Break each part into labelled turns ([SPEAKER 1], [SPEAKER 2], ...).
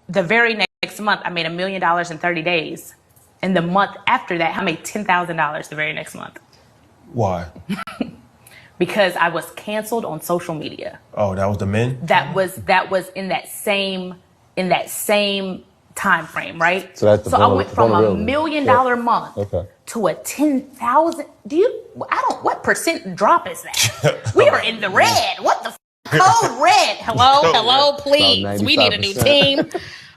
[SPEAKER 1] The very next month, I made $1 million in 30 days. And the month after that, I made $10,000 the very next month.
[SPEAKER 2] Why?
[SPEAKER 1] Because I was canceled on social media.
[SPEAKER 2] Oh, that was the men?
[SPEAKER 1] That was in that same time frame, right?
[SPEAKER 3] So that's the
[SPEAKER 1] I went from $1 million month to a 10,000. What percent drop is that? We are in the red. What the code red? Hello, please. We need a new team.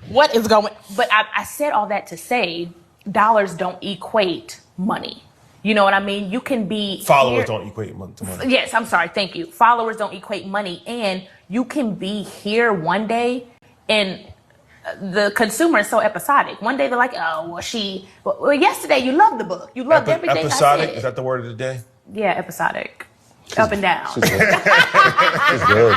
[SPEAKER 1] What is going? But I said all that to say dollars don't equate money. You know what I mean? You can be
[SPEAKER 2] followers don't equate money to money.
[SPEAKER 1] Yes, I'm sorry. Thank you. Followers don't equate money, and you can be here one day, and the consumer is so episodic. One day they're like, "Oh, well, yesterday you loved the book. You loved everything
[SPEAKER 2] episodic?
[SPEAKER 1] I said."
[SPEAKER 2] Is that the word of the day?
[SPEAKER 1] Yeah, episodic. Up and down.
[SPEAKER 3] It's good.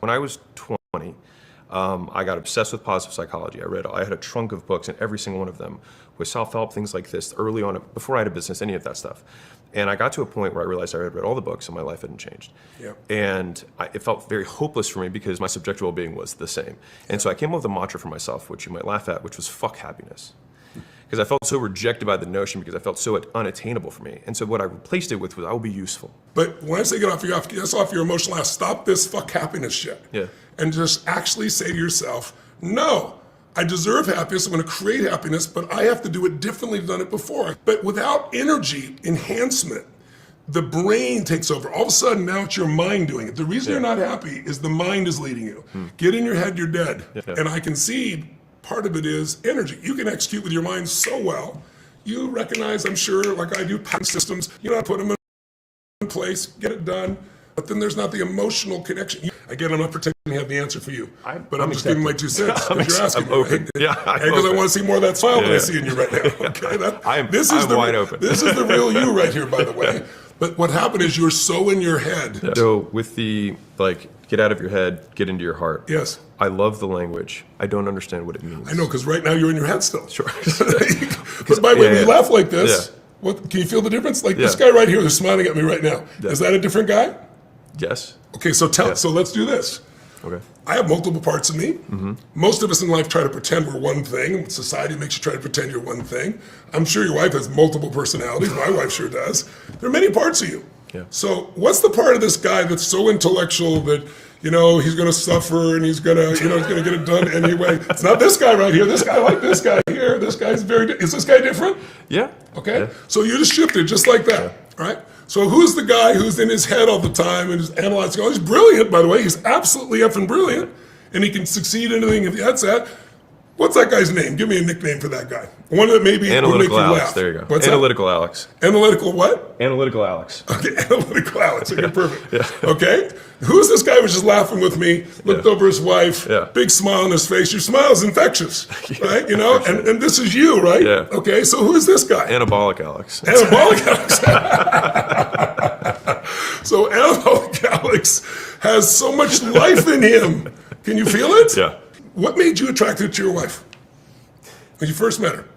[SPEAKER 4] When I was 20, I got obsessed with positive psychology. I had a trunk of books, and every single one of them was self-help, things like this, early on, before I had a business, any of that stuff. And I got to a point where I realized I had read all the books and my life hadn't changed.
[SPEAKER 2] Yep.
[SPEAKER 4] And it felt very hopeless for me because my subjective well-being was the same. And so I came up with a mantra for myself, which you might laugh at, which was fuck happiness. Because I felt so rejected by the notion, because I felt so unattainable for me. And so what I replaced it with was I will be useful.
[SPEAKER 5] But when I say get off your emotional ass, stop this fuck happiness shit.
[SPEAKER 4] Yeah.
[SPEAKER 5] And just actually say to yourself, no, I deserve happiness, I'm gonna create happiness, but I have to do it differently than I've done it before. But without energy enhancement, the brain takes over. All of a sudden, now it's your mind doing it. The reason you're not happy is the mind is leading you. Get in your head, you're dead.
[SPEAKER 4] Yeah.
[SPEAKER 5] And I concede, part of it is energy. You can execute with your mind so well. You recognize, I'm sure, like I do, pattern systems. You know how to put them in place, get it done. But then there's not the emotional connection. Again, I'm not pretending to have the answer for you, but I'm just giving my 2 cents because you're asking me, right?
[SPEAKER 4] Yeah,
[SPEAKER 5] because I want to see more of that smile that I see in you right now. Okay,
[SPEAKER 4] I'm wide open.
[SPEAKER 5] This is the real you right here, by the way. But what happened is you're so in your head.
[SPEAKER 4] So with the, get out of your head, get into your heart.
[SPEAKER 5] Yes.
[SPEAKER 4] I love the language. I don't understand what it means.
[SPEAKER 5] I know, because right now you're in your head still.
[SPEAKER 4] Sure.
[SPEAKER 5] Because by the way, when you laugh like this, can you feel the difference? Like this guy right here who's smiling at me right now. Yeah. Is that a different guy?
[SPEAKER 4] Yes.
[SPEAKER 5] Okay, so so let's do this.
[SPEAKER 4] Okay.
[SPEAKER 5] I have multiple parts of me. Most of us in life try to pretend we're one thing. Society makes you try to pretend you're one thing. I'm sure your wife has multiple personalities. My wife sure does. There are many parts of you.
[SPEAKER 4] Yeah.
[SPEAKER 5] So what's the part of this guy that's so intellectual that, he's going to suffer and he's going to, he's going to get it done anyway? It's not this guy right here. This guy like this guy here. This guy's is this guy different?
[SPEAKER 4] Yeah.
[SPEAKER 5] Okay.
[SPEAKER 4] Yeah.
[SPEAKER 5] So you just shifted just like that. All right. So who's the guy who's in his head all the time and is analyzing? Oh, he's brilliant, by the way. He's absolutely effing brilliant. And he can succeed in anything if that's that. What's that guy's name? Give me a nickname for that guy. One that maybe will make you laugh.
[SPEAKER 4] There you go.
[SPEAKER 5] What's
[SPEAKER 4] Analytical that? Alex.
[SPEAKER 5] Analytical what?
[SPEAKER 4] Analytical Alex.
[SPEAKER 5] Okay, Analytical Alex. Okay, perfect.
[SPEAKER 4] Yeah.
[SPEAKER 5] Okay. Who's this guy who was just laughing with me, looked over his wife, big smile on his face. Your smile is infectious, right? Sure. And this is you, right?
[SPEAKER 4] Yeah.
[SPEAKER 5] Okay, so who is this guy?
[SPEAKER 4] Anabolic Alex.
[SPEAKER 5] Anabolic Alex. So Anabolic Alex has so much life in him. Can you feel it?
[SPEAKER 4] Yeah.
[SPEAKER 5] What made you attracted to your wife when you first met her?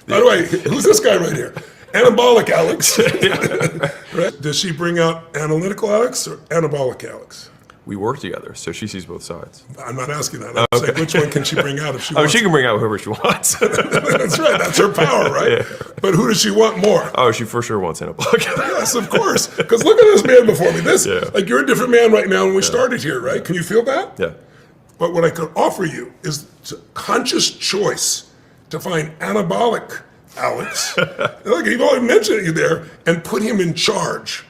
[SPEAKER 5] By the way, who's this guy right here? Anabolic Alex. Right? Does she bring out analytical Alex or anabolic Alex?
[SPEAKER 4] We work together, so she sees both sides.
[SPEAKER 5] I'm not asking that. I'm saying which one can she bring out if she wants?
[SPEAKER 4] She can bring out whoever she wants.
[SPEAKER 5] That's right. That's her power, right? Yeah. But who does she want more?
[SPEAKER 4] Oh, she for sure wants anabolic.
[SPEAKER 5] Yes, of course. Because look at this man before me. Like you're a different man right now when we started here, right? Can you feel that?
[SPEAKER 4] Yeah.
[SPEAKER 5] But what I could offer you is conscious choice to find anabolic Alex. Look, you've already mentioned you there, and put him in charge.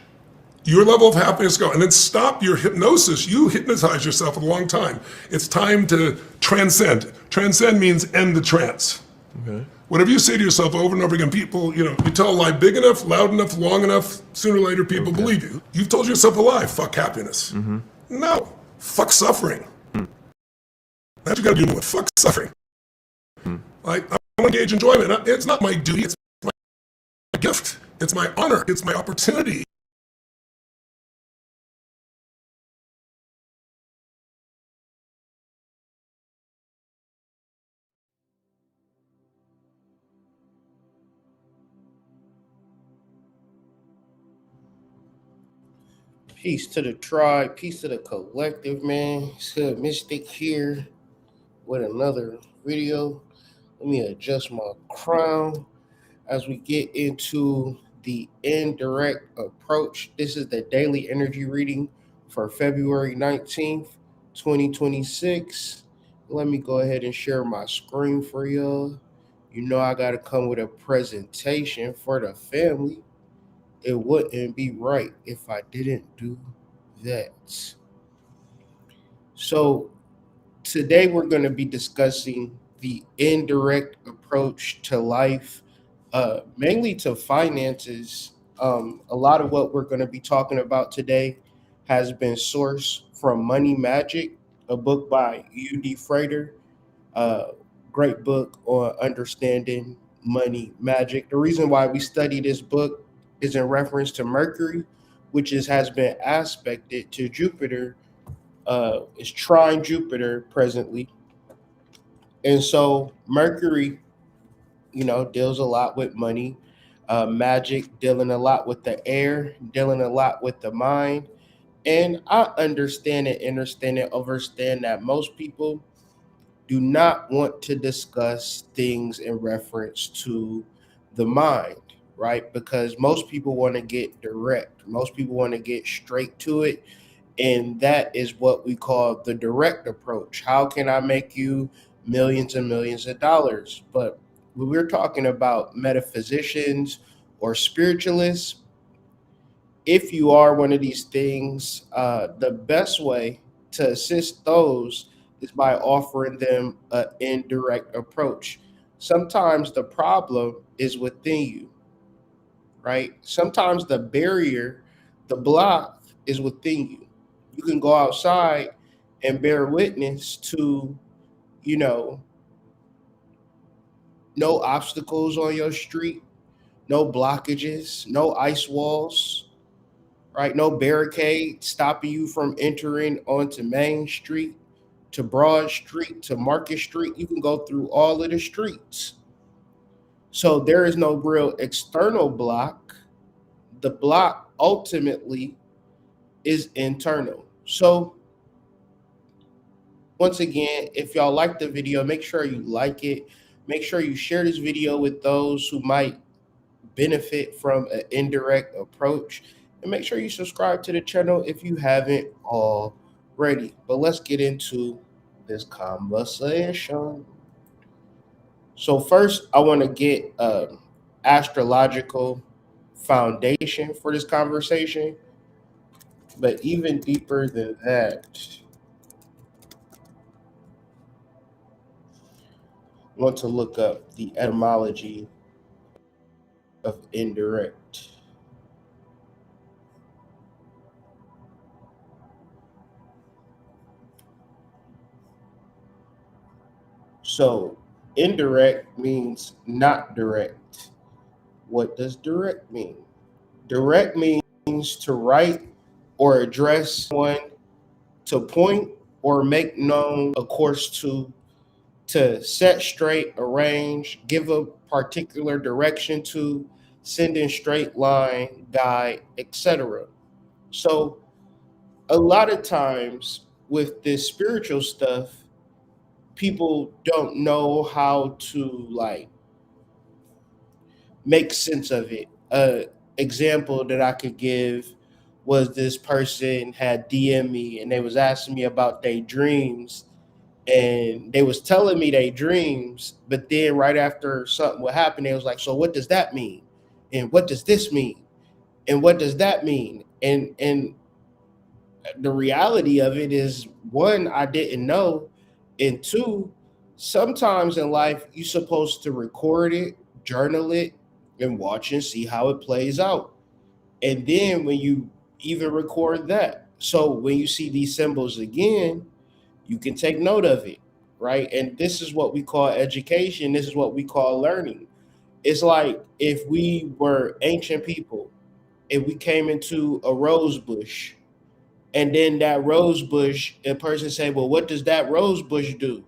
[SPEAKER 5] Your level of happiness go, and then stop your hypnosis. You hypnotize yourself a long time. It's time to transcend. Transcend means end the trance. Okay. Whatever you say to yourself over and over again, people, you tell a lie big enough, loud enough, long enough, sooner or later people believe you. You've told yourself a lie, fuck happiness. No, fuck suffering. That's what you gotta do with fuck suffering. Like, I want to engage enjoyment. It's not my duty, it's my gift. It's my honor, it's my opportunity.
[SPEAKER 6] Peace to the tribe, peace to the collective, man. It's Hood Mystic here with another video. Let me adjust my crown as we get into the indirect approach. This is the daily energy reading for February 19th, 2026. Let me go ahead and share my screen for y'all. You know I got to come with a presentation for the family. It wouldn't be right if I didn't do that. So today we're going to be discussing the indirect approach to life, mainly to finances. A lot of what we're going to be talking about today has been sourced from Money Magic, a book by U.D. Frater. Great book on understanding money magic. The reason why we study this book is in reference to Mercury, which has been aspected to Jupiter. Is trine Jupiter presently. And so Mercury, deals a lot with money, magic, dealing a lot with the air, dealing a lot with the mind. And I understand that most people do not want to discuss things in reference to the mind, right? Because most people want to get direct. Most people want to get straight to it. And that is what we call the direct approach. How can I make you millions and millions of dollars? But when we're talking about metaphysicians or spiritualists, if you are one of these things, the best way to assist those is by offering them an indirect approach. Sometimes the problem is within you, right? Sometimes the barrier, the block is within you. You can go outside and bear witness to, no obstacles on your street, no blockages, no ice walls, right? No barricade stopping you from entering onto Main Street, to Broad Street, to Market Street. You can go through all of the streets. So there is no real external block. The block ultimately is internal. So once again, if y'all like the video, make sure you like it. Make sure you share this video with those who might benefit from an indirect approach. And make sure you subscribe to the channel if you haven't already. But let's get into this conversation. So first, I want to get an astrological foundation for this conversation. But even deeper than that, I want to look up the etymology of indirect. So indirect means not direct. What does direct mean? Direct means to write or address someone, to point or make known a course to set straight, arrange, give a particular direction to, send in straight line, guide, etc. So a lot of times with this spiritual stuff, people don't know how to make sense of it. Example that I could give was this person had DM me and they was asking me about their dreams, and they was telling me their dreams, but then right after something would happen, they was like, so what does that mean? And what does this mean? And what does that mean? And the reality of it is, one, I didn't know, and two, sometimes in life you're supposed to record it, journal it, and watch and see how it plays out. And then when you even record that, so when you see these symbols again, you can take note of it, right? And this is what we call education. This is what we call learning. It's like if we were ancient people, if we came into a rose bush, and then that rose bush, a person say, well, what does that rose bush do?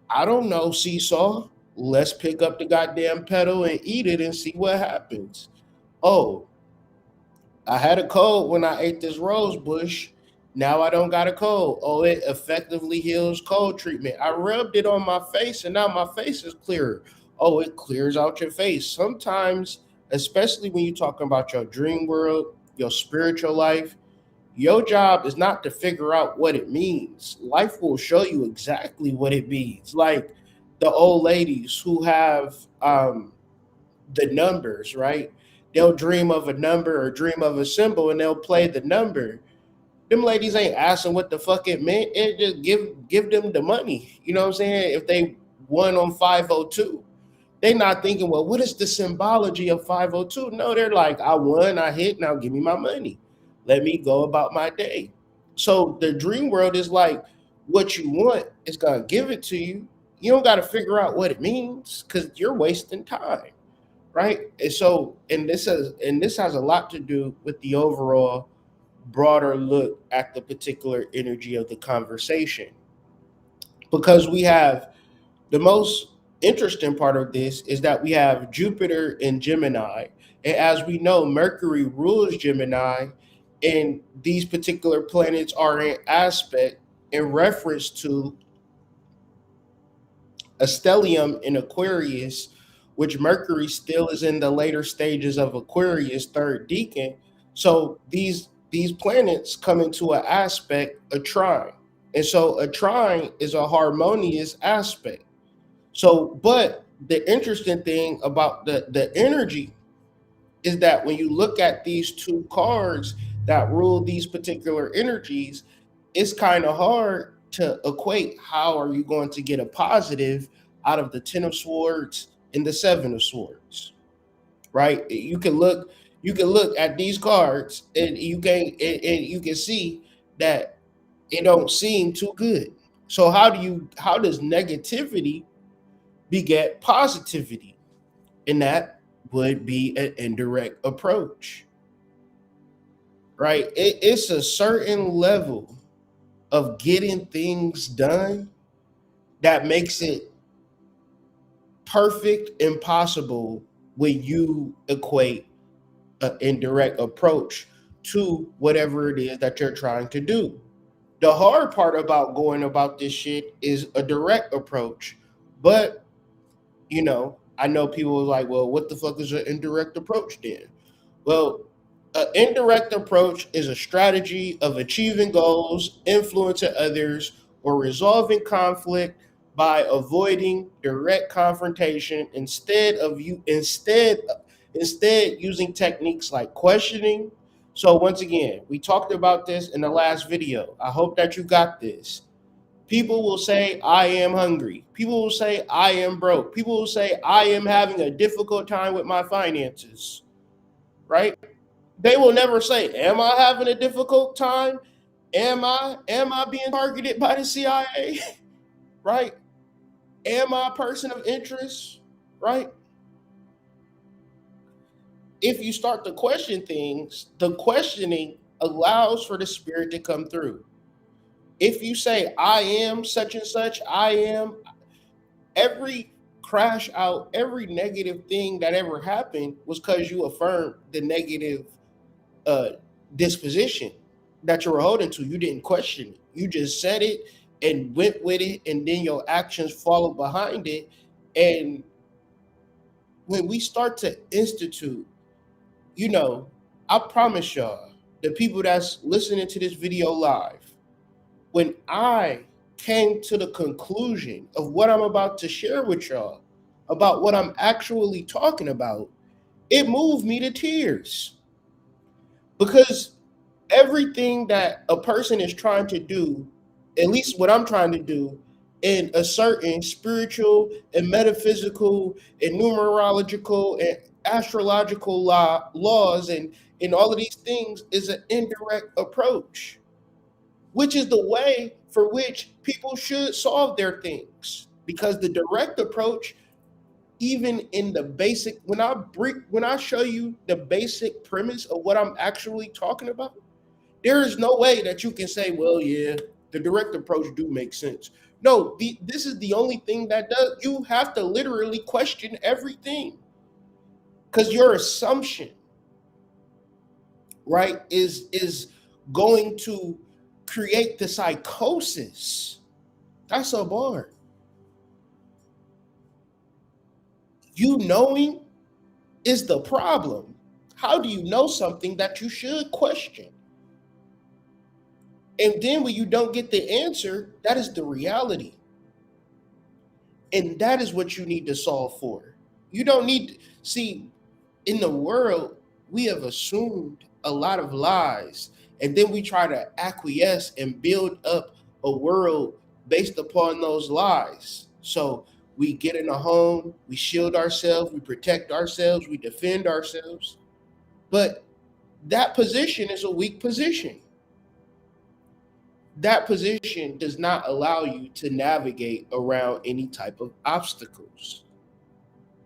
[SPEAKER 6] I don't know, seesaw. Let's pick up the goddamn petal and eat it and see what happens. Oh, I had a cold when I ate this rose bush. Now I don't got a cold. Oh, it effectively heals cold treatment. I rubbed it on my face and now my face is clearer. Oh, it clears out your face. Sometimes, especially when you're talking about your dream world, your spiritual life, your job is not to figure out what it means. Life will show you exactly what it means. Like the old ladies who have the numbers, right? They'll dream of a number or dream of a symbol and they'll play the number. Them ladies ain't asking what the fuck it meant. It just give them the money. You know what I'm saying? If they won on 502, they not thinking, well, what is the symbology of 502? No, they're like, I won, I hit, now give me my money. Let me go about my day. So the dream world is like what you want is gonna give it to you. You don't got to figure out what it means because you're wasting time, right? And so, and this has a lot to do with the overall broader look at the particular energy of the conversation, because we have the most interesting part of this is that we have Jupiter in Gemini, and as we know, Mercury rules Gemini, and these particular planets are in aspect in reference to a stellium in Aquarius, which Mercury still is in the later stages of Aquarius, third decan. So these planets come into an aspect, a trine. And so a trine is a harmonious aspect. So, but the interesting thing about the energy is that when you look at these two cards that rule these particular energies, it's kind of hard to equate how are you going to get a positive out of the 10 of swords and the 7 of swords, right? You can look at these cards and you can see that it don't seem too good. So how does negativity beget positivity? And that would be an indirect approach, right? It's a certain level of getting things done that makes it perfect impossible when you equate an indirect approach to whatever it is that you're trying to do. The hard part about going about this shit is a direct approach. But, I know people are like, well, what the fuck is an indirect approach then? Well, an indirect approach is a strategy of achieving goals, influencing others, or resolving conflict by avoiding direct confrontation instead using techniques like questioning. So once again, we talked about this in the last video. I hope that you got this. People will say, I am hungry. People will say, I am broke. People will say, I am having a difficult time with my finances, right? They will never say, am I having a difficult time? Am I being targeted by the CIA? Right? Am I a person of interest? Right? If you start to question things, the questioning allows for the spirit to come through. If you say, I am such and such, I am, every crash out, every negative thing that ever happened was because you affirmed the negative disposition that you were holding to. You didn't question it. You just said it and went with it, and then your actions follow behind it. And when we start to institute, I promise y'all, the people that's listening to this video live, when I came to the conclusion of what I'm about to share with y'all, about what I'm actually talking about, it moved me to tears. Because everything that a person is trying to do, at least what I'm trying to do, in a certain spiritual and metaphysical and numerological and astrological laws and all of these things, is an indirect approach, which is the way for which people should solve their things. Because the direct approach, even in the basic, when I show you the basic premise of what I'm actually talking about, there is no way that you can say, well, yeah, the direct approach do make sense. No, this is the only thing that does. You have to literally question everything, because your assumption right, is going to create the psychosis. That's a bar. You knowing is the problem. How do you know something that you should question? And then when you don't get the answer, that is the reality. And that is what you need to solve for. You don't need see, in the world, we have assumed a lot of lies, and then we try to acquiesce and build up a world based upon those lies. So we get in a home, we shield ourselves, we protect ourselves, we defend ourselves. But that position is a weak position. That position does not allow you to navigate around any type of obstacles.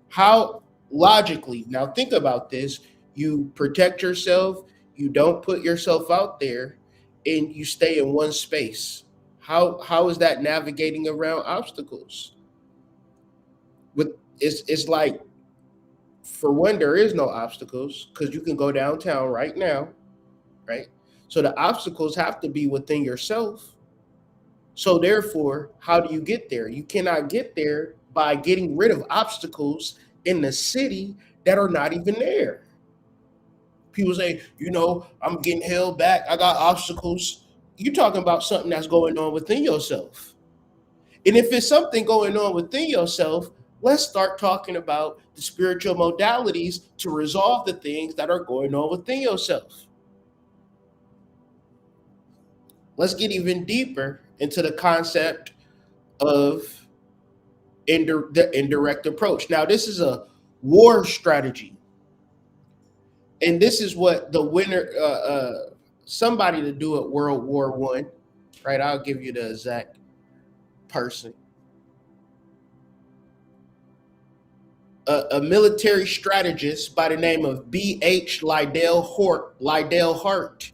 [SPEAKER 6] How logically, now think about this, you protect yourself, you don't put yourself out there, and you stay in one space. How is that navigating around obstacles? It's like, for one, there is no obstacles because you can go downtown right now, right? So the obstacles have to be within yourself. So therefore, how do you get there? You cannot get there by getting rid of obstacles in the city that are not even there. People say, I'm getting held back. I got obstacles. You're talking about something that's going on within yourself. And if it's something going on within yourself, let's start talking about the spiritual modalities to resolve the things that are going on within yourself. Let's get even deeper into the concept of the indirect approach. Now, this is a war strategy. And this is what the winner, somebody to do at World War I, right? I'll give you the exact person. A military strategist by the name of B.H. Liddell Hart,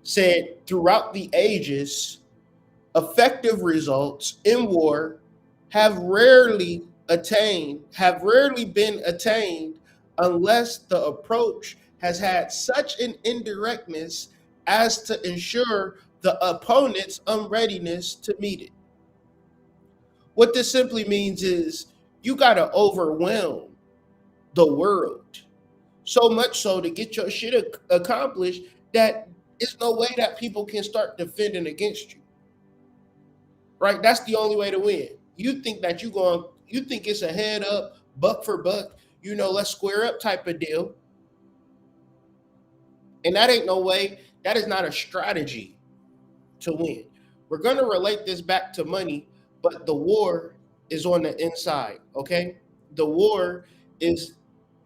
[SPEAKER 6] said throughout the ages, effective results in war have rarely been attained unless the approach has had such an indirectness as to ensure the opponent's unreadiness to meet it. What this simply means is you got to overwhelm the world so much so to get your shit accomplished that there's no way that people can start defending against you. Right? That's the only way to win. You think that you think it's a head up, buck for buck, let's square up type of deal. And that ain't no way. That is not a strategy to win. We're going to relate this back to money, but the war is on the inside, okay? The war is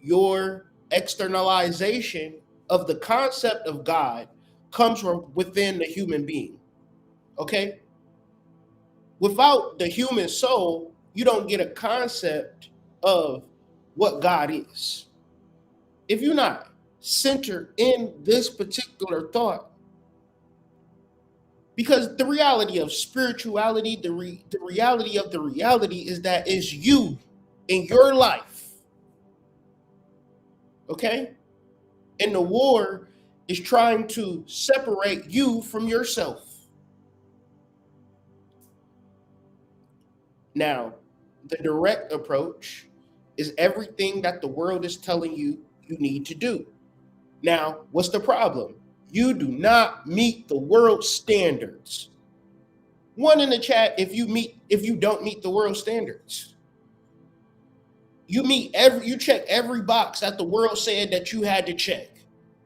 [SPEAKER 6] your externalization of the concept of God comes from within the human being, okay? Without the human soul, you don't get a concept of what God is. If you're not centered in this particular thought, because the reality of spirituality, the reality of the reality is that it's you in your life, okay? And the war is trying to separate you from yourself. Now, the direct approach is everything that the world is telling you you need to do. Now, what's the problem? You do not meet the world standards. One in the chat if you don't meet the world standards. You check every box that the world said that you had to check.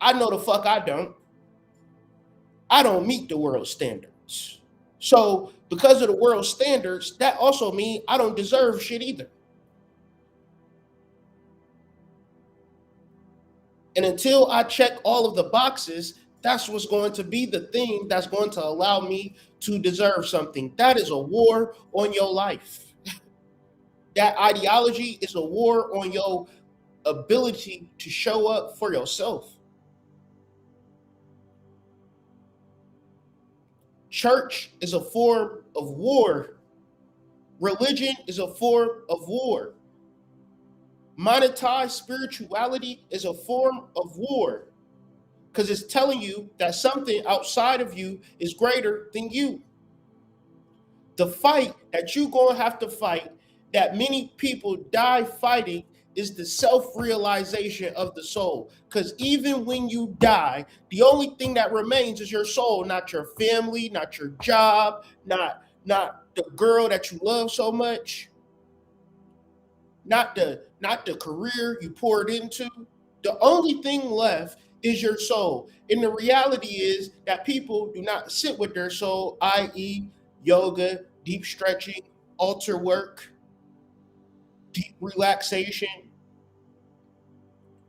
[SPEAKER 6] I know the fuck I don't. I don't meet the world standards. So because of the world standards, that also means I don't deserve shit either. And until I check all of the boxes, that's what's going to be the thing that's going to allow me to deserve something. That is a war on your life. That ideology is a war on your ability to show up for yourself. Church is a form of war. Religion is a form of war. Monetized spirituality is a form of war because it's telling you that something outside of you is greater than you. The fight that you're going to have to fight, that many people die fighting, is the self-realization of the soul. Because even when you die, the only thing that remains is your soul, not your family, not your job, not the girl that you love so much, not the career you poured into. The only thing left is your soul. And the reality is that people do not sit with their soul, i.e., yoga, deep stretching, altar work, deep relaxation.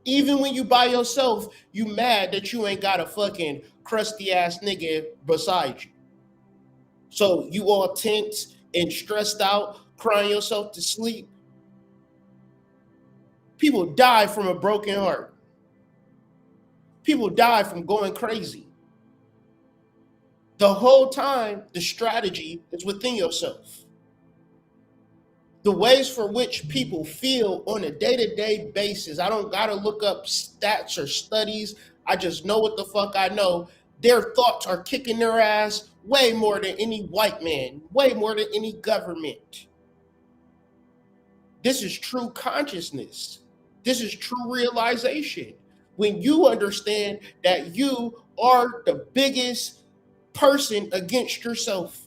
[SPEAKER 6] Even when you by yourself, you mad that you ain't got a fucking crusty ass nigga beside you. So you all tense and stressed out, crying yourself to sleep. People die from a broken heart. People die from going crazy. The whole time, the strategy is within yourself. The ways for which people feel on a day-to-day basis, I don't gotta look up stats or studies. I just know what the fuck I know. Their thoughts are kicking their ass way more than any white man, way more than any government. This is true consciousness. This is true realization. When you understand that you are the biggest person against yourself.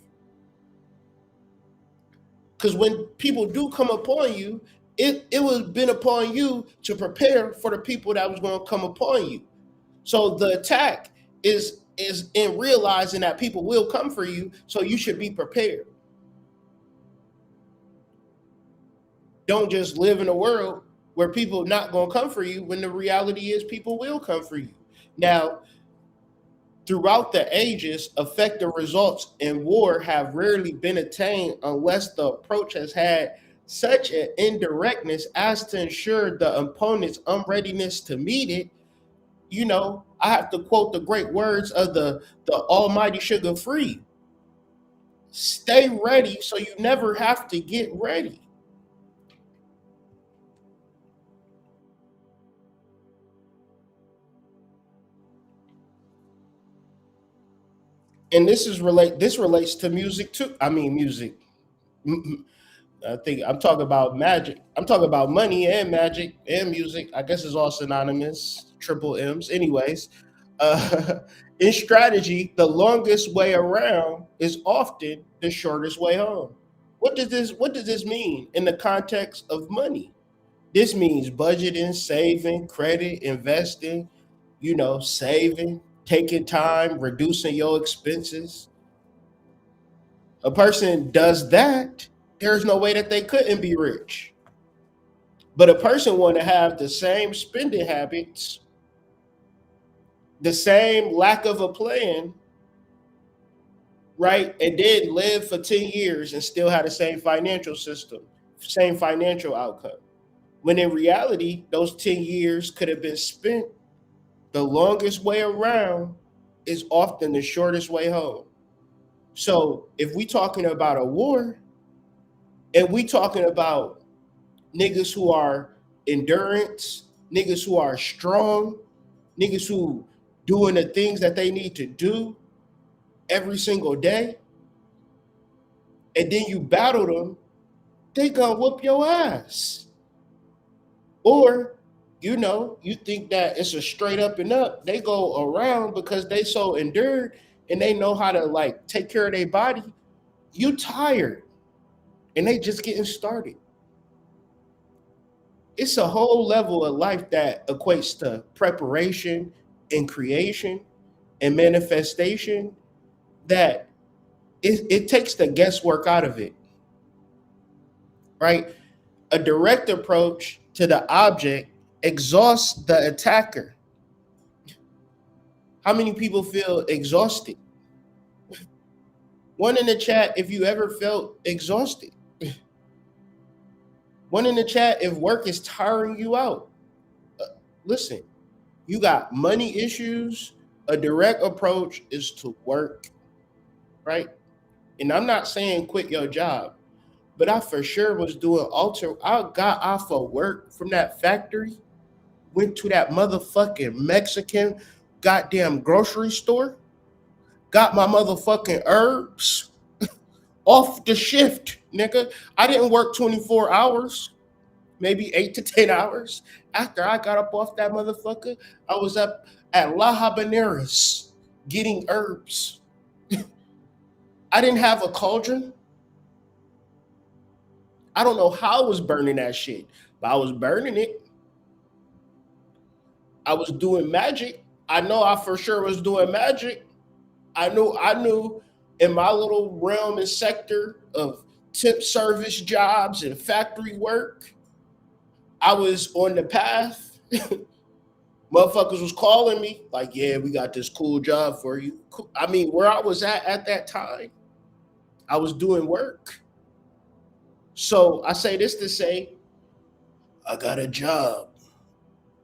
[SPEAKER 6] Because when people do come upon you, it was been upon you to prepare for the people that was going to come upon you. So the attack is in realizing that people will come for you, so you should be prepared. Don't just live in a world where people not going to come for you when the reality is people will come for you. Now, throughout the ages, effective results in war have rarely been attained unless the approach has had such an indirectness as to ensure the opponent's unreadiness to meet it. You know, I have to quote the great words of the almighty Sugar Free. Stay ready so you never have to get ready. And this relates to music too. I mean, music. I think I'm talking about magic. I'm talking about money and magic and music. I guess it's all synonymous. Triple M's. Anyways, in strategy, the longest way around is often the shortest way home. What does this mean in the context of money? This means budgeting, saving, credit, investing, saving, taking time, reducing your expenses. A person does that, there's no way that they couldn't be rich. But a person want to have the same spending habits, the same lack of a plan, right? And then live for 10 years and still have the same financial system, same financial outcome. When in reality, those 10 years could have been spent. The longest way around is often the shortest way home. So if we talking about a war, and we talking about niggas who are endurance, niggas who are strong, niggas who doing the things that they need to do every single day, and then you battle them, they gonna whoop your ass. Or you think that it's a straight up and up. They go around because they so endured and they know how to take care of their body. You tired and they just getting started. It's a whole level of life that equates to preparation and creation and manifestation that it takes the guesswork out of it, right? A direct approach to the object exhausts the attacker. How many people feel exhausted? One in the chat if you ever felt exhausted. One in the chat if work is tiring you out. Listen, you got money issues. A direct approach is to work, right? And I'm not saying quit your job. but I for sure was doing alter. I got off of work from that factory, went to that motherfucking Mexican goddamn grocery store, got my motherfucking herbs off the shift, nigga. I didn't work 24 hours, maybe 8 to 10 hours. After I got up off that motherfucker, I was up at La Habaneras getting herbs. I didn't have a cauldron. I don't know how I was burning that shit, but I was burning it. I was doing magic. I know I for sure was doing magic. I knew in my little realm and sector of temp service jobs and factory work, I was on the path. Motherfuckers was calling me like, yeah, we got this cool job for you. I mean, where I was at that time, I was doing work. So I say this to say, I got a job.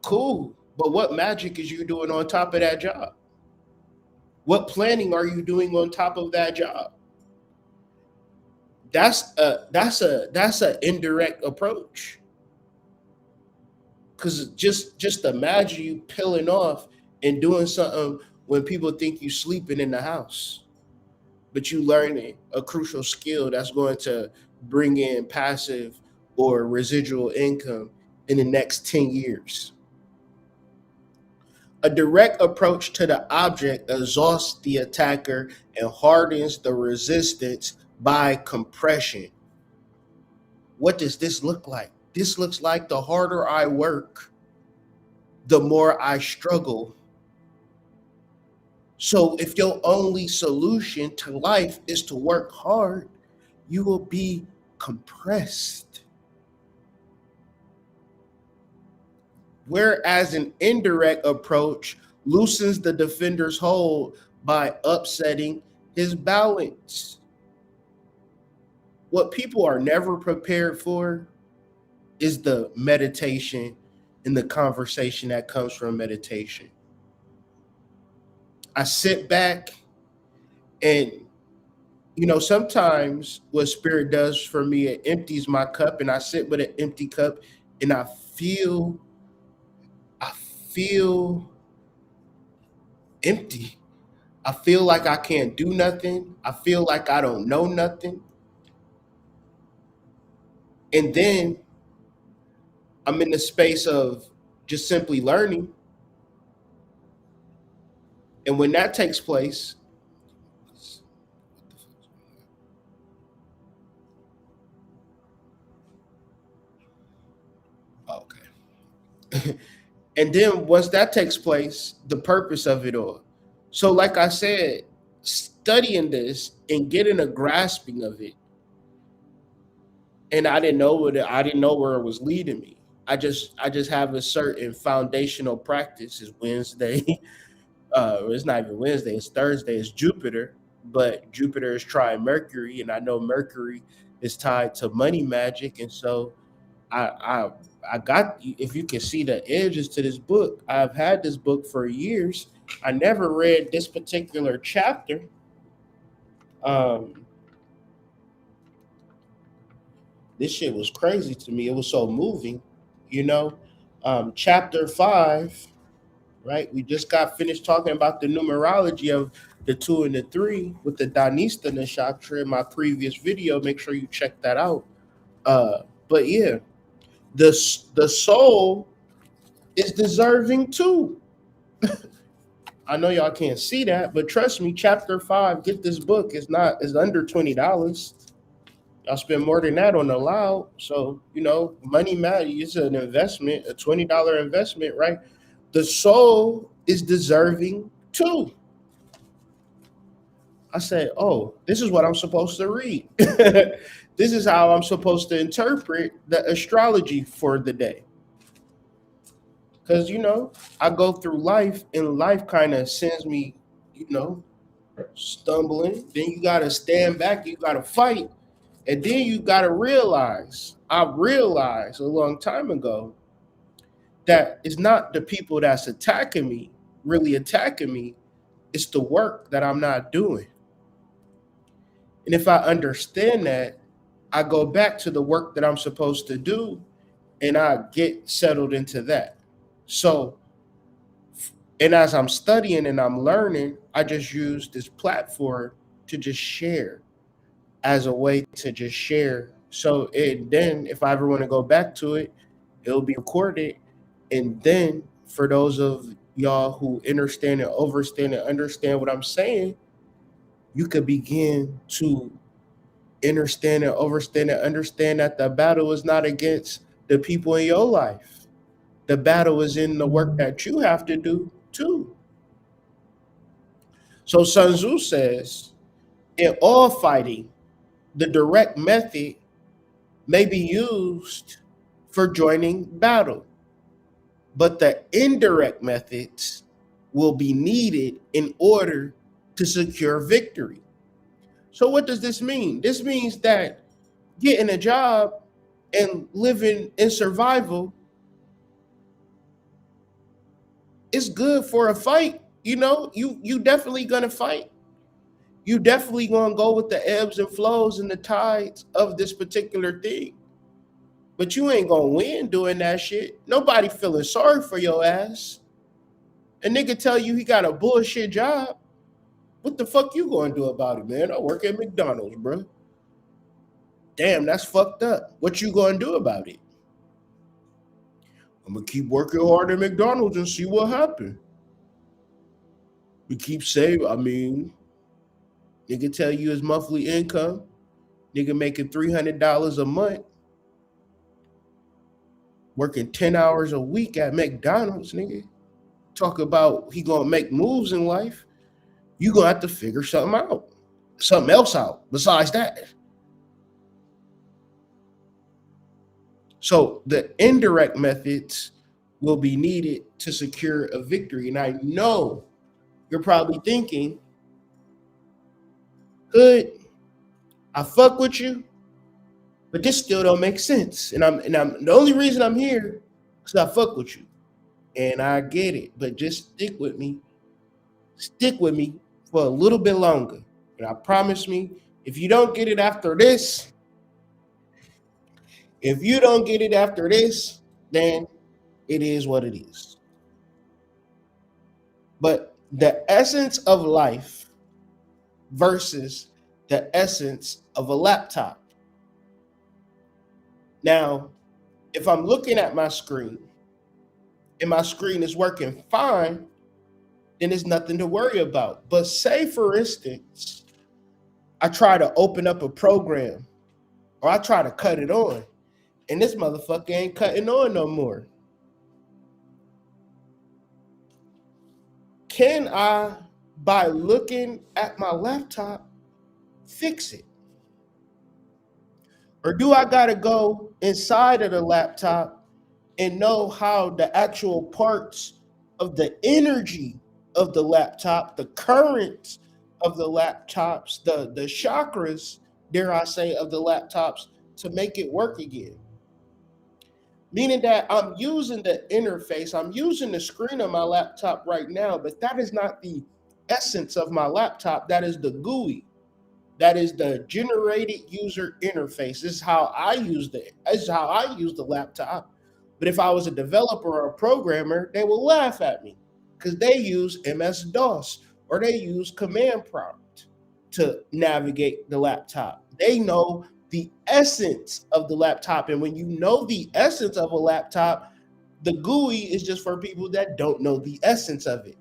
[SPEAKER 6] Cool. But what magic is you doing on top of that job? What planning are you doing on top of that job? That's a indirect approach. Because just imagine you peeling off and doing something when people think you sleeping in the house, but you learning a crucial skill that's going to bring in passive or residual income in the next 10 years. A direct approach to the object exhausts the attacker and hardens the resistance by compression. What does this look like? This looks like the harder I work, the more I struggle. So if your only solution to life is to work hard, you will be compressed. Whereas an indirect approach loosens the defender's hold by upsetting his balance. What people are never prepared for is the meditation and the conversation that comes from meditation. I sit back and, sometimes what spirit does for me, it empties my cup, and I sit with an empty cup and I feel empty. I feel like I can't do nothing. I feel like I don't know nothing. And then I'm in the space of just simply learning. And when that takes place, okay. And then once that takes place, the purpose of it all. So like I said, studying this and getting a grasping of it, and I didn't know where it was leading me. I just have a certain foundational practice. It's Wednesday. It's not even Wednesday, it's Thursday, it's Jupiter, but Jupiter is trine Mercury, and I know Mercury is tied to money magic. And so I got, if you can see the edges to this book, I've had this book for years. I never read this particular chapter. This shit was crazy to me. It was so moving, chapter 5, right? We just got finished talking about the numerology of the 2 and the 3 with the Danista Nakshatra in my previous video. Make sure you check that out. But yeah, the soul is deserving too. I know y'all can't see that, but trust me, chapter 5, get this book. It's under $20. Y'all spend more than that on the loud. So, money matters. It's an investment, a $20 investment, right? The soul is deserving too. I said, oh, this is what I'm supposed to read. This is how I'm supposed to interpret the astrology for the day. Because, I go through life, and life kind of sends me, stumbling. Then you got to stand back. You got to fight. And then you got to realize, I realized a long time ago, that it's not the people that's really attacking me. It's the work that I'm not doing. And if I understand that, I go back to the work that I'm supposed to do, and I get settled into that. So, and as I'm studying and I'm learning, I just use this platform to just share as a way to just share. So then if I ever want to go back to it, it'll be recorded. And then for those of y'all who understand and overstand and understand what I'm saying, you could begin to understand and overstand and understand that the battle is not against the people in your life. The battle is in the work that you have to do too. So Sun Tzu says, in all fighting, the direct method may be used for joining battle, but the indirect methods will be needed in order to secure victory. So what does this mean? This means that getting a job and living in survival is good for a fight. You know, you definitely gonna fight. You definitely gonna go with the ebbs and flows and the tides of this particular thing. But you ain't gonna win doing that shit. Nobody feeling sorry for your ass. A nigga tell you he got a bullshit job. What the fuck you gonna do about it, man? I work at McDonald's, bro. Damn, that's fucked up. What you gonna do about it? I'm gonna keep working hard at McDonald's and see what happens. We keep saving. I mean, nigga tell you his monthly income. Nigga making $300 a month. Working 10 hours a week at McDonald's, nigga. Talk about he gonna make moves in life. You gonna have to figure something else out besides that. So the indirect methods will be needed to secure a victory. And I know you're probably thinking, good, I fuck with you, but this still don't make sense. And I'm the only reason I'm here because I fuck with you. And I get it, but just stick with me. Stick with me for a little bit longer. And I promise me, if you don't get it after this, then it is what it is. But the essence of life versus the essence of a laptop. Now, if I'm looking at my screen and my screen is working fine, then there's nothing to worry about. But say, for instance, I try to open up a program or I try to cut it on and this motherfucker ain't cutting on no more. Can I, by looking at my laptop, fix it? Or do I gotta go inside of the laptop and know how the actual parts of the energy of the laptop, the currents of the laptops, the chakras, dare I say, of the laptops to make it work again? Meaning that I'm using the interface, I'm using the screen of my laptop right now, but that is not the essence of my laptop. That is the GUI. That is the generated user interface. This is how I use the laptop. But if I was a developer or a programmer, they will laugh at me because they use MS-DOS or they use command prompt to navigate the laptop. They know the essence of the laptop. And when you know the essence of a laptop, the GUI is just for people that don't know the essence of it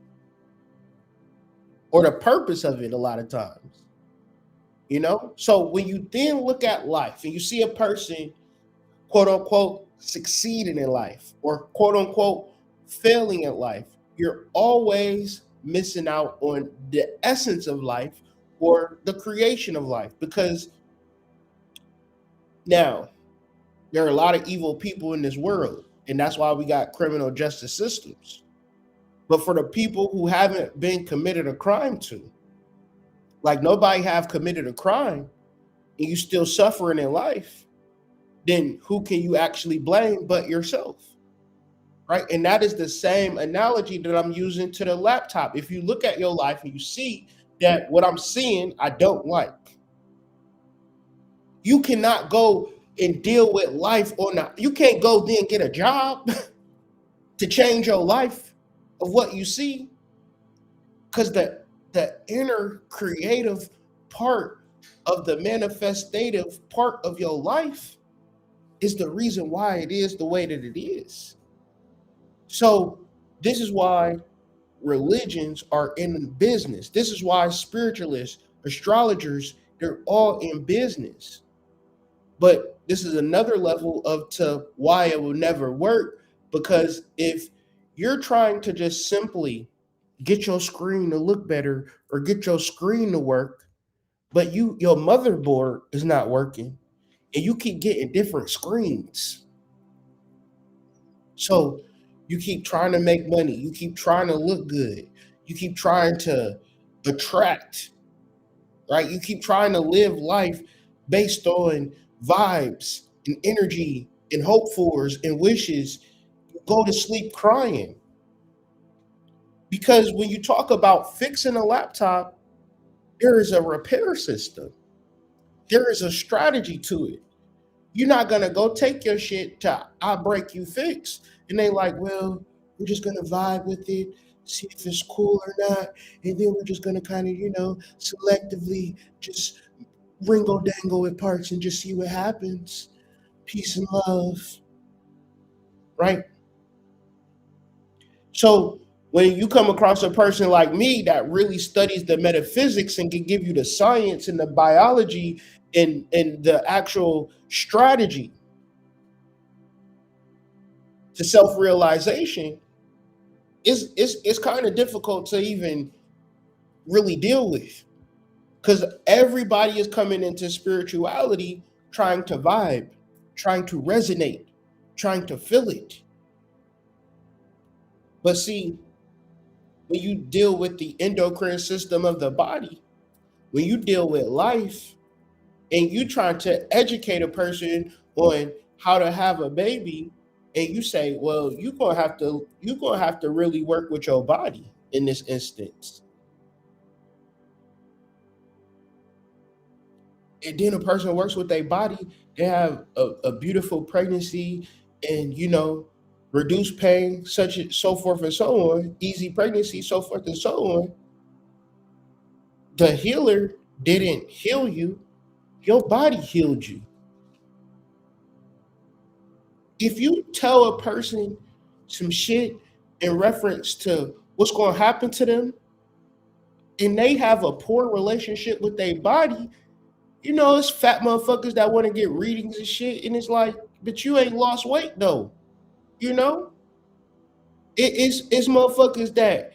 [SPEAKER 6] or the purpose of it a lot of times. You know? So when you then look at life and you see a person, quote unquote, succeeding in life or quote unquote, failing at life, you're always missing out on the essence of life or the creation of life. Because now there are a lot of evil people in this world, and that's why we got criminal justice systems. But for the people who haven't been committed a crime to, like nobody have committed a crime and you still suffering in life, then who can you actually blame but yourself? Right? And that is the same analogy that I'm using to the laptop. If you look at your life and you see that what I'm seeing, I don't like. You cannot go and deal with life or not. You can't go then get a job to change your life of what you see. Because the inner creative part of the manifestative part of your life is the reason why it is the way that it is. So this is why religions are in business. This is why spiritualists, astrologers, they're all in business. But this is another level of to why it will never work, because if you're trying to just simply get your screen to look better or get your screen to work, but your motherboard is not working and you keep getting different screens. So you keep trying to make money, you keep trying to look good, you keep trying to attract, right? You keep trying to live life based on vibes and energy and hopefuls and wishes. You go to sleep crying. Because when you talk about fixing a laptop, there is a repair system. There is a strategy to it. You're not going to go take your shit to I break you fix. And they like, well, we're just going to vibe with it, see if it's cool or not. And then we're just going to kind of, selectively just ringo dangle with parts and just see what happens. Peace and love. Right? So when you come across a person like me that really studies the metaphysics and can give you the science and the biology and the actual strategy to self-realization, it's kind of difficult to even really deal with, because everybody is coming into spirituality trying to vibe, trying to resonate, trying to feel it. But see, when you deal with the endocrine system of the body, when you deal with life and you trying to educate a person on how to have a baby, and you say, well, you're gonna have to really work with your body in this instance. And then a person works with their body, they have a beautiful pregnancy and reduce pain, such as so forth and so on, easy pregnancy, so forth and so on. The healer didn't heal you, your body healed you. If you tell a person some shit in reference to what's going to happen to them, and they have a poor relationship with their body, it's fat motherfuckers that want to get readings and shit, and it's like, but you ain't lost weight though. It's motherfuckers that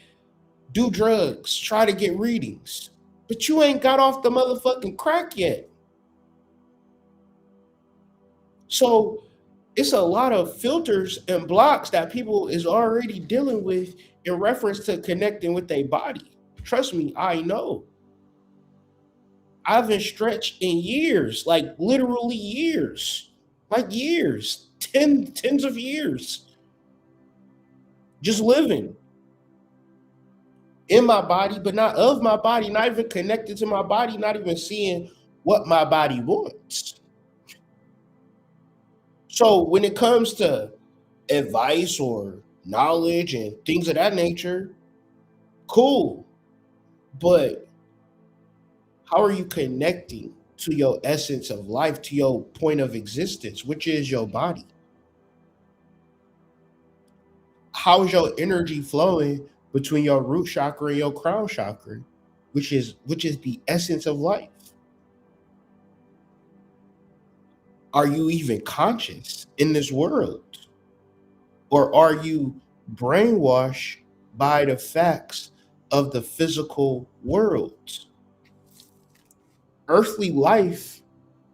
[SPEAKER 6] do drugs, try to get readings, but you ain't got off the motherfucking crack yet. So it's a lot of filters and blocks that people is already dealing with in reference to connecting with their body. Trust me, I know. I haven't stretched in years, like literally years, tens of years. Just living in my body, but not of my body, not even connected to my body, not even seeing what my body wants. So when it comes to advice or knowledge and things of that nature, cool. But how are you connecting to your essence of life, to your point of existence, which is your body? How is your energy flowing between your root chakra and your crown chakra, which is the essence of life? Are you even conscious in this world? Or are you brainwashed by the facts of the physical world? Earthly life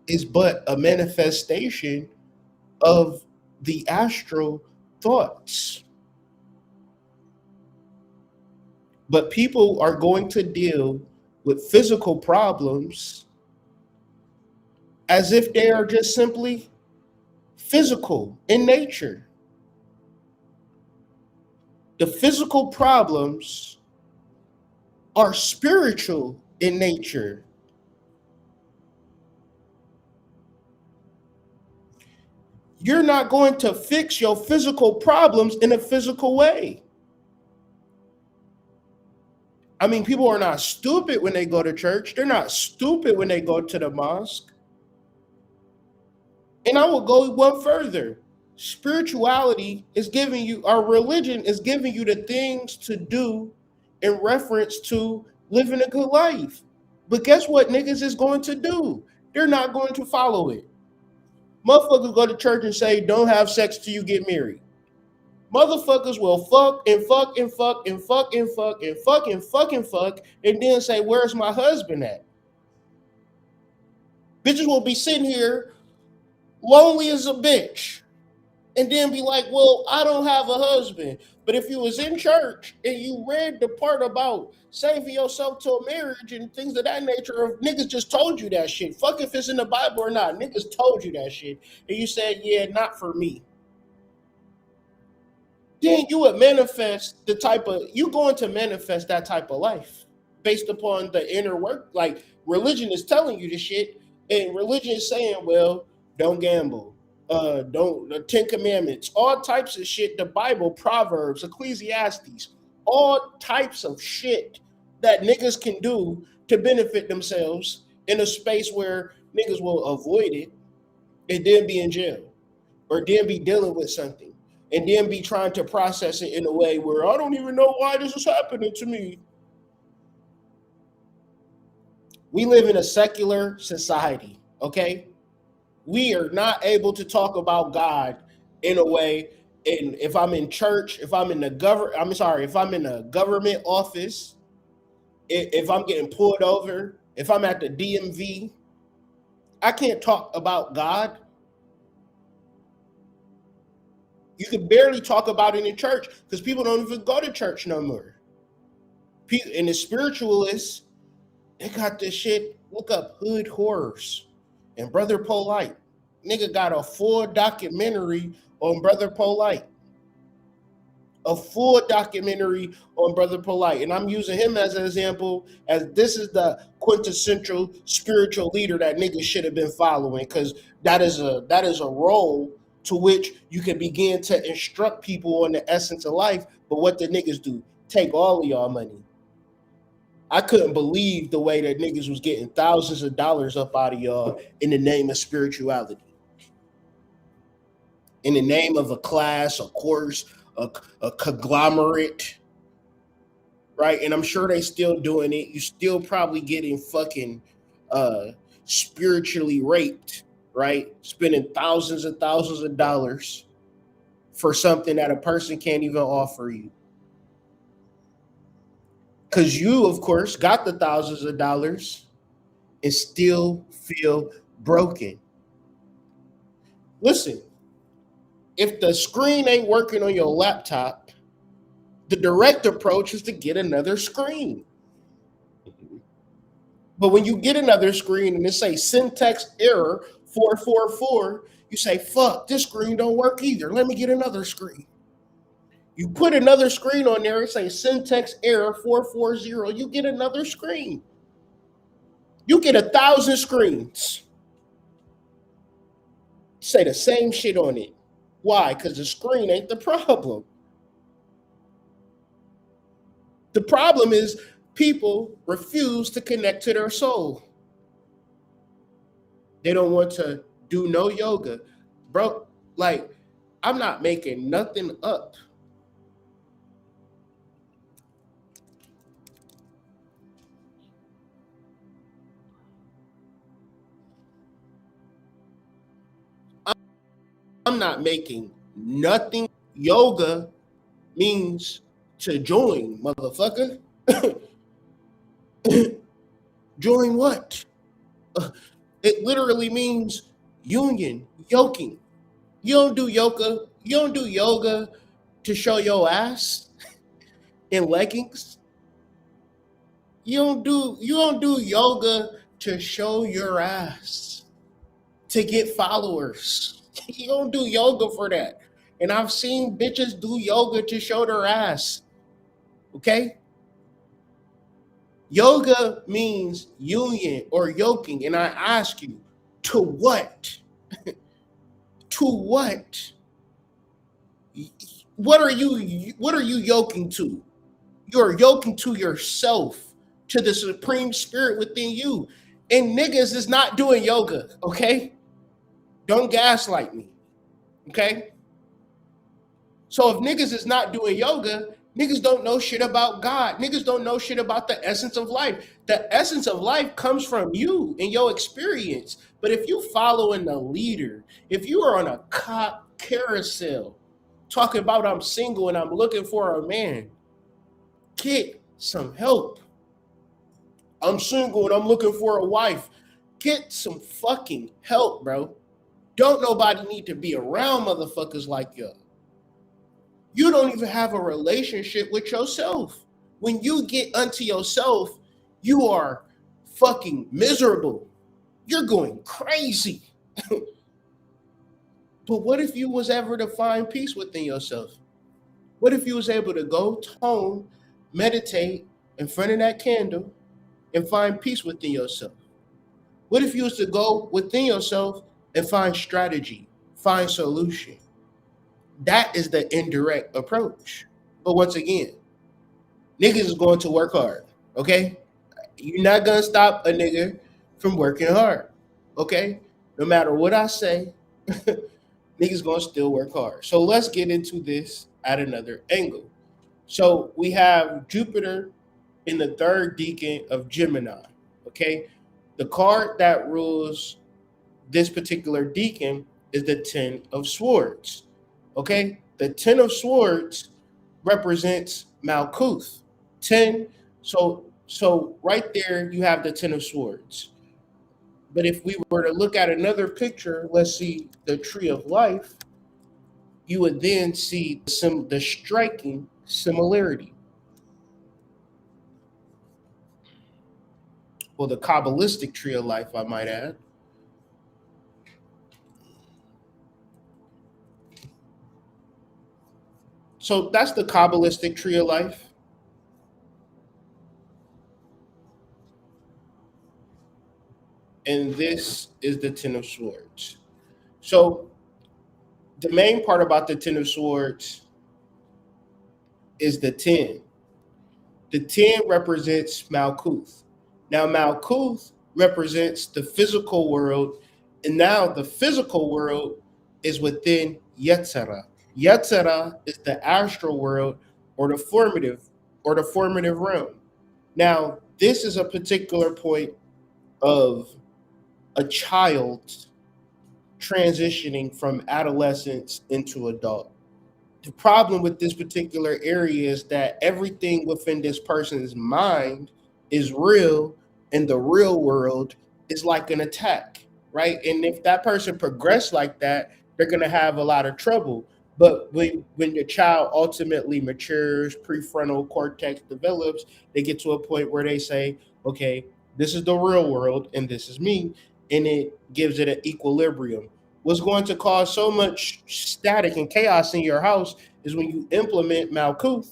[SPEAKER 6] is but a manifestation of the astral thoughts. But people are going to deal with physical problems as if they are just simply physical in nature. The physical problems are spiritual in nature. You're not going to fix your physical problems in a physical way. I mean, people are not stupid when they go to church. They're not stupid when they go to the mosque. And I will go one further. Spirituality is giving you, our religion is giving you the things to do in reference to living a good life. But guess what niggas is going to do? They're not going to follow it. Motherfuckers go to church and say, don't have sex till you get married. Motherfuckers will fuck and fuck and fuck and fuck and fuck and fuck and fuck and fuck and then say, where's my husband at? Bitches will be sitting here lonely as a bitch and then be like, well, I don't have a husband. But if you was in church and you read the part about saving yourself to a marriage and things of that nature, of niggas just told you that shit. Fuck if it's in the Bible or not. Niggas told you that shit. And you said, yeah, not for me. Then you would manifest the type of, you going to manifest that type of life based upon the inner work. Like religion is telling you this shit, and religion is saying, well, don't gamble, don't, the 10 Commandments, all types of shit, the Bible, Proverbs, Ecclesiastes, all types of shit that niggas can do to benefit themselves in a space where niggas will avoid it and then be in jail or then be dealing with something. And then be trying to process it in a way where I don't even know why this is happening to me. We live in a secular society, okay? We are not able to talk about God in a way. And if I'm in church, if I'm in the if I'm in a government office, if I'm getting pulled over, if I'm at the DMV, I can't talk about God. You can barely talk about it in church because people don't even go to church no more. And the spiritualists, they got this shit. Look up Hood Horrors and Brother Polite. Nigga got a full documentary on Brother Polite. A full documentary on Brother Polite. And I'm using him as an example, as this is the quintessential spiritual leader that niggas should have been following, because that is a role to which you can begin to instruct people on the essence of life. But what the niggas do? Take all of y'all money. I couldn't believe the way that niggas was getting thousands of dollars up out of y'all in the name of spirituality. In the name of a class, a course, a conglomerate, right? And I'm sure they still doing it. You still probably getting fucking spiritually raped, right? Spending thousands and thousands of dollars for something that a person can't even offer you. Because you, of course, got the thousands of dollars and still feel broken. Listen, if the screen ain't working on your laptop, the direct approach is to get another screen. But when you get another screen and it say syntax error 444, you say, fuck, this screen don't work either. Let me get another screen. You put another screen on there and say syntax error 440, you get another screen. You get 1,000 screens. Say the same shit on it. Why? Because the screen ain't the problem. The problem is people refuse to connect to their soul. They don't want to do no yoga. Bro, like, I'm not making nothing up. I'm not making nothing. Yoga means to join, motherfucker. Join what? It literally means union, yoking. You don't do yoga. You don't do yoga to show your ass in leggings. You don't do yoga to show your ass, to get followers. You don't do yoga for that. And I've seen bitches do yoga to show their ass. Okay? Yoga means union or yoking. And I ask you, to what? To what? What are you yoking to? You're yoking to yourself, to the supreme spirit within you. And niggas is not doing yoga, okay? Don't gaslight me, okay? So if niggas is not doing yoga, niggas don't know shit about God. Niggas don't know shit about the essence of life. The essence of life comes from you and your experience. But if you following the leader, if you are on a carousel talking about I'm single and I'm looking for a man, get some help. I'm single and I'm looking for a wife. Get some fucking help, bro. Don't nobody need to be around motherfuckers like you. You don't even have a relationship with yourself. When you get unto yourself, you are fucking miserable. You're going crazy. But what if you was ever to find peace within yourself? What if you was able to go home, meditate in front of that candle, and find peace within yourself? What if you was to go within yourself and find strategy, find solution? That is the indirect approach. But once again, niggas is going to work hard, okay? You're not going to stop a nigga from working hard, okay? No matter what I say, niggas going to still work hard. So let's get into this at another angle. So we have Jupiter in the third decan of Gemini, okay? The card that rules this particular decan is the 10 of Swords, okay? The 10 of Swords represents Malkuth. 10, so right there you have the 10 of Swords. But if we were to look at another picture, let's see the Tree of Life, you would then see the striking similarity. Well, the Kabbalistic Tree of Life, I might add. So that's the Kabbalistic Tree of Life. And this is the 10 of Swords. So the main part about the 10 of Swords is the 10. The 10 represents Malkuth. Now Malkuth represents the physical world, and now the physical world is within Yetzirah. Yetzirah is the astral world or the formative realm. Now, this is a particular point of a child transitioning from adolescence into adult. The problem with this particular area is that everything within this person's mind is real, and the real world is like an attack, right? And if that person progressed like that, they're going to have a lot of trouble. But when your child ultimately matures, prefrontal cortex develops, they get to a point where they say, okay, this is the real world and this is me. And it gives it an equilibrium. What's going to cause so much static and chaos in your house is when you implement Malkuth,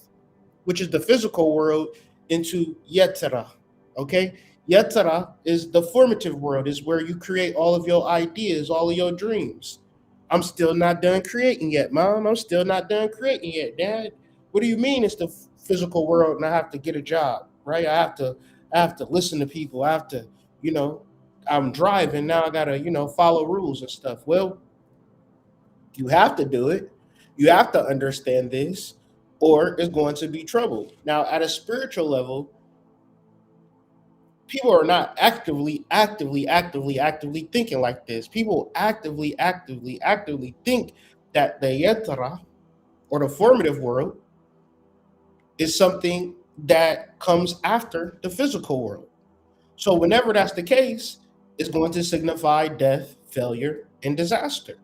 [SPEAKER 6] which is the physical world, into Yetzirah, okay? Yetzirah is the formative world, is where you create all of your ideas, all of your dreams. I'm still not done creating yet, Mom. I'm still not done creating yet, Dad. What do you mean it's the physical world and I have to get a job, right? I have to listen to people. I have to, I'm driving now. I gotta, follow rules and stuff. Well, you have to do it. You have to understand this, or it's going to be trouble. Now, at a spiritual level, people are not actively thinking like this. People actively think that the Yetzirah, or the formative world, is something that comes after the physical world. So whenever that's the case, it's going to signify death, failure, and disaster,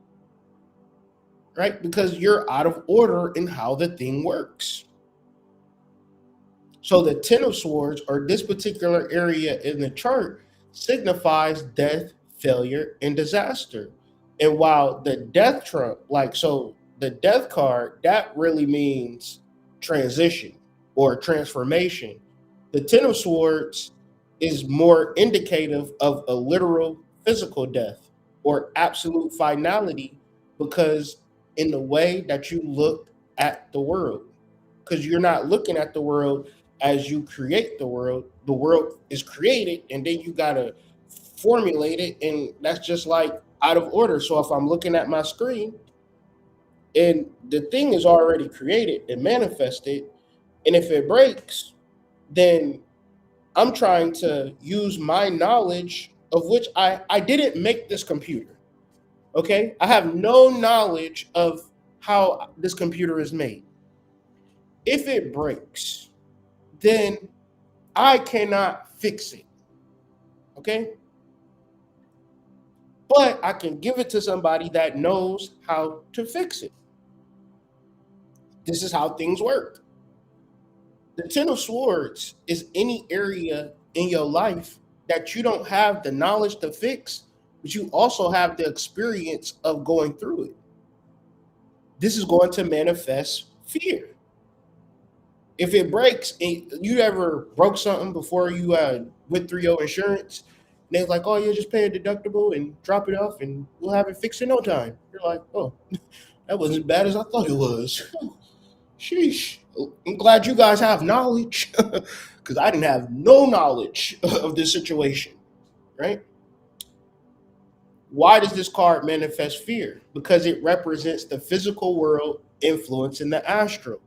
[SPEAKER 6] right? Because you're out of order in how the thing works. So the 10 of Swords, or this particular area in the chart, signifies death, failure, and disaster. And while the death trump, the death card, that really means transition or transformation. The 10 of Swords is more indicative of a literal physical death or absolute finality because in the way that you look at the world, because you're not looking at the world as you create the world is created, and then you got to formulate it, and that's just like out of order. So if I'm looking at my screen and the thing is already created and manifested, and if it breaks, then I'm trying to use my knowledge of which I didn't make this computer. Okay? I have no knowledge of how this computer is made. If it breaks, then I cannot fix it. Okay? But I can give it to somebody that knows how to fix it. This is how things work. The Ten of Swords is any area in your life that you don't have the knowledge to fix, but you also have the experience of going through it. This is going to manifest fear. If it breaks, you ever broke something before you went through your insurance, and they're like, oh, you just pay a deductible and drop it off and we'll have it fixed in no time. You're like, oh, that wasn't as bad as I thought it was. Sheesh. I'm glad you guys have knowledge, because I didn't have no knowledge of this situation, right? Why does this card manifest fear? Because it represents the physical world influencing the astral.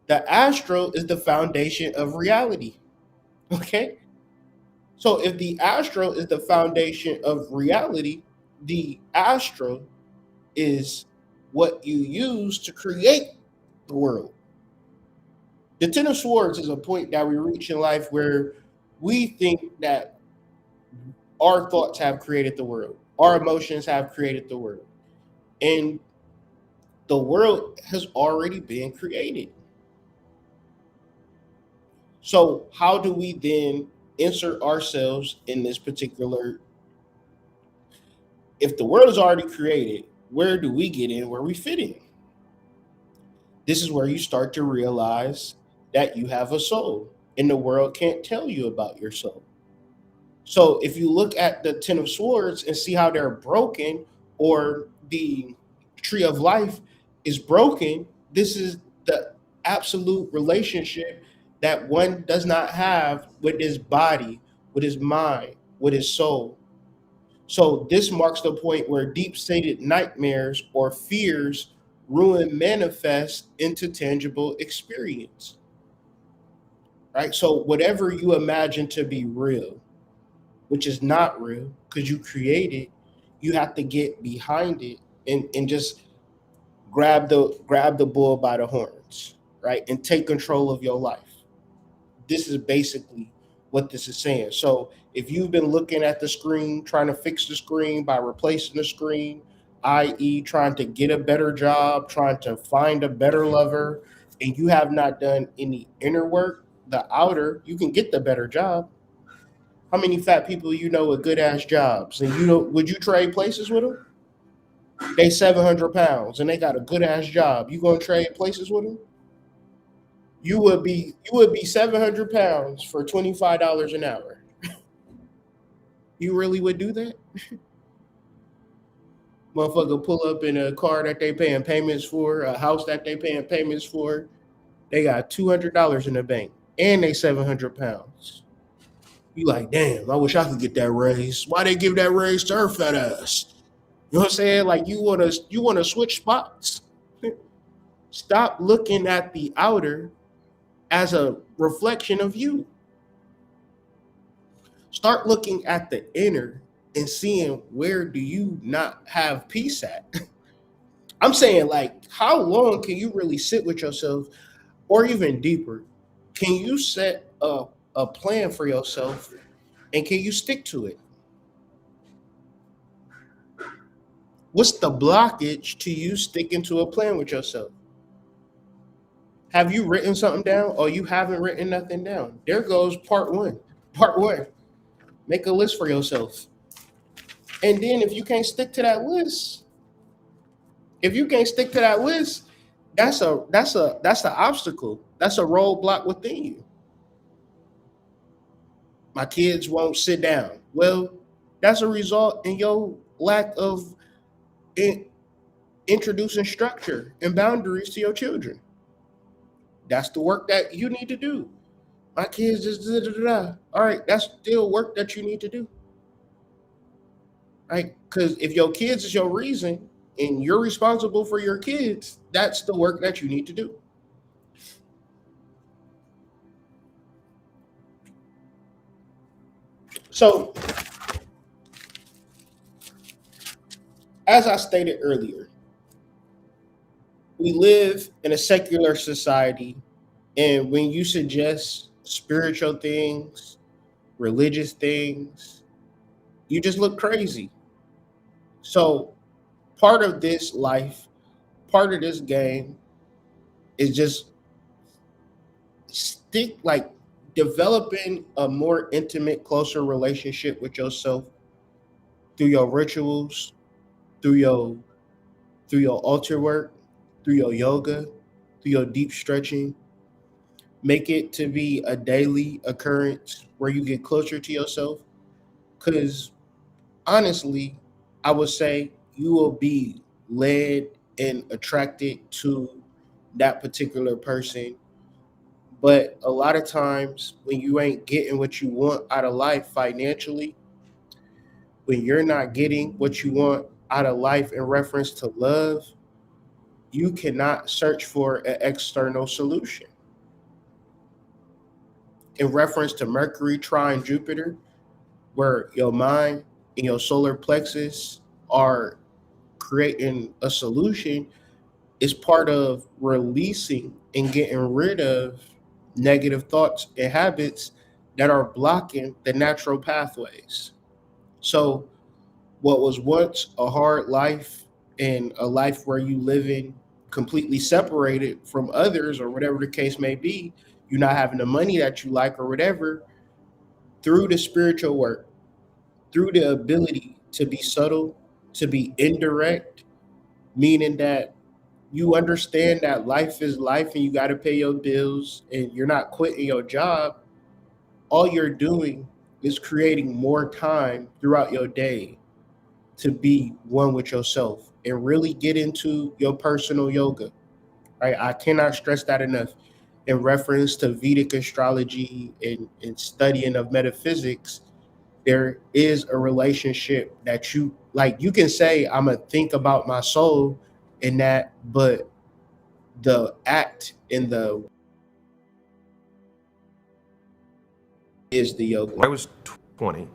[SPEAKER 6] The astral is the foundation of reality, okay? So if the astral is the foundation of reality, the astral is what you use to create the world. The Ten of Swords is a point that we reach in life where we think that our thoughts have created the world. Our emotions have created the world. And the world has already been created. So how do we then insert ourselves in this particular? If the world is already created, where do we get in where we fit in? This is where you start to realize that you have a soul and the world can't tell you about your soul. So if you look at the Ten of Swords and see how they're broken, or the Tree of Life is broken, this is the absolute relationship that one does not have with his body, with his mind, with his soul. So this marks the point where deep-seated nightmares or fears ruin manifest into tangible experience. Right? So whatever you imagine to be real, which is not real because you create it, you have to get behind it and just grab the bull by the horns, right? And take control of your life. This is basically what this is saying. So if you've been looking at the screen, trying to fix the screen by replacing the screen, i.e. trying to get a better job, trying to find a better lover, and you have not done any inner work, the outer, you can get the better job. How many fat people you know with good ass jobs, and would you trade places with them? They 700 pounds and they got a good ass job. You gonna trade places with them? You would be 700 pounds for $25 an hour. You really would do that? Motherfucker pull up in a car that they paying payments for, a house that they paying payments for. They got $200 in the bank and they 700 pounds. You like, damn, I wish I could get that raise. Why they give that raise to her fat ass? You know what I'm saying? Like you wanna switch spots. Stop looking at the outer as a reflection of you. Start looking at the inner and seeing where do you not have peace at. I'm saying, like, how long can you really sit with yourself, or even deeper? Can you set a plan for yourself and can you stick to it? What's the blockage to you sticking to a plan with yourself? Have you written something down, or you haven't written nothing down? There goes part one. Part one. Make a list for yourself. And then if you can't stick to that list, that's an obstacle. That's a roadblock within you. My kids won't sit down. Well, that's a result in your lack of introducing structure and boundaries to your children. That's the work that you need to do. My kids just da, da, da, da. All right, that's still work that you need to do. Right? Because if your kids is your reason and you're responsible for your kids, that's the work that you need to do. So, as I stated earlier, we live in a secular society, and when you suggest spiritual things, religious things, you just look crazy. So, part of this life, part of this game is just developing a more intimate, closer relationship with yourself through your rituals, through your altar work, through your yoga, through your deep stretching. Make it to be a daily occurrence where you get closer to yourself. Because honestly, I would say you will be led and attracted to that particular person. But a lot of times when you ain't getting what you want out of life financially, when you're not getting what you want out of life in reference to love, you cannot search for an external solution. In reference to Mercury Trine Jupiter, where your mind and your solar plexus are creating a solution, is part of releasing and getting rid of negative thoughts and habits that are blocking the natural pathways. So what was once a hard life and a life where you live in completely separated from others or whatever the case may be, you not having the money that you like or whatever, through the spiritual work, through the ability to be subtle, to be indirect, meaning that you understand that life is life and you got to pay your bills and you're not quitting your job. All you're doing is creating more time throughout your day to be one with yourself and really get into your personal yoga. Right? I cannot stress that enough. In reference to Vedic astrology and studying of metaphysics, there is a relationship that you like. You can say, I'm going to think about my soul in that, but the act in the is the yoga.
[SPEAKER 4] When I was 20,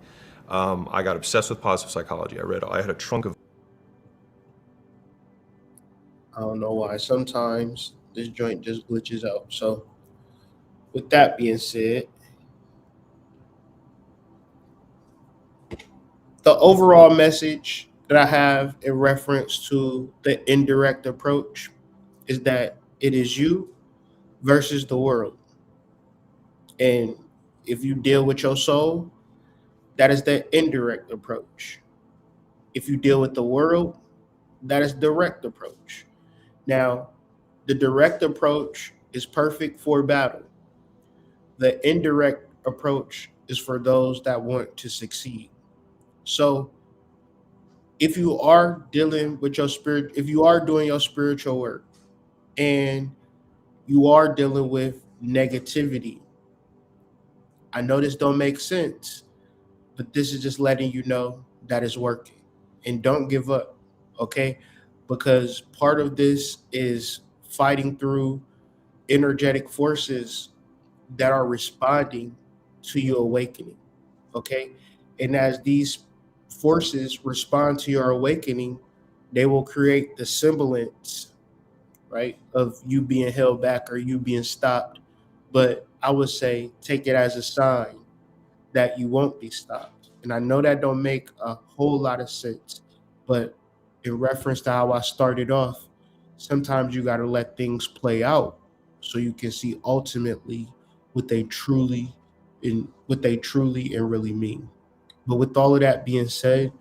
[SPEAKER 4] I got obsessed with positive psychology. I had a trunk of.
[SPEAKER 6] I don't know why. Sometimes this joint just glitches out. So with that being said, the overall message that I have in reference to the indirect approach is that it is you versus the world. And if you deal with your soul, that is the indirect approach. If you deal with the world, that is direct approach. Now, the direct approach is perfect for battle. The indirect approach is for those that want to succeed. So if you are dealing with your spirit, if you are doing your spiritual work and you are dealing with negativity, I know this don't make sense, but this is just letting you know that it's working. And don't give up, okay? Because part of this is fighting through energetic forces that are responding to your awakening, okay? And as these forces respond to your awakening, they will create the semblance, right, of you being held back or you being stopped. But I would say take it as a sign that you won't be stopped. And I know that don't make a whole lot of sense, but in reference to how I started off, sometimes you got to let things play out so you can see ultimately what they truly and really mean. But with all of that being said,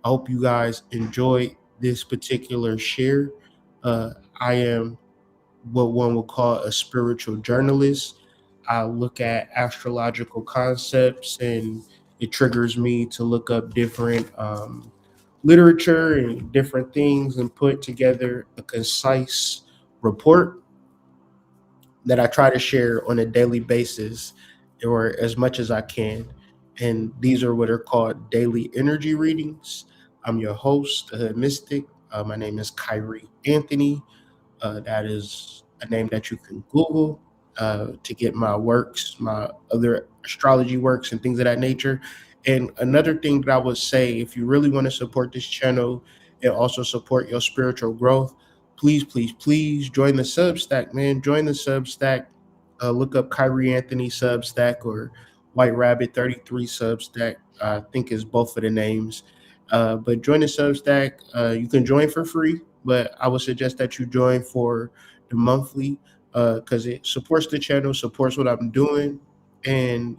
[SPEAKER 6] I hope you guys enjoyed this particular share. I am what one would call a spiritual journalist. I look at astrological concepts and it triggers me to look up different literature and different things and put together a concise report that I try to share on a daily basis or as much as I can. And these are what are called daily energy readings. I'm your host, the Hood Mystic. My name is Kyrie Anthony. That is a name that you can Google to get my works, my other astrology works, and things of that nature. And another thing that I would say, if you really want to support this channel and also support your spiritual growth, please, please, please join the Substack, man. Join the Substack. Look up Kyrie Anthony Substack or White Rabbit 33 Substack. I think is both of the names. But join the Substack. You can join for free, but I would suggest that you join for the monthly because it supports the channel, supports what I'm doing, and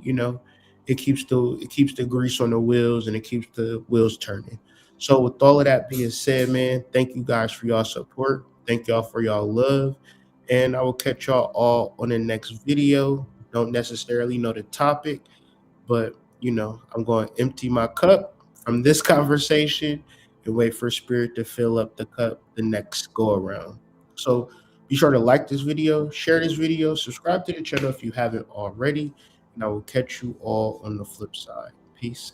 [SPEAKER 6] it keeps the grease on the wheels and it keeps the wheels turning. So with all of that being said, man, thank you guys for y'all support. Thank y'all for y'all love. And I will catch y'all all on the next video. Don't necessarily know the topic, but I'm going to empty my cup from this conversation and wait for spirit to fill up the cup the next go around. So be sure to like this video, share this video, subscribe to the channel if you haven't already, and I will catch you all on the flip side. Peace.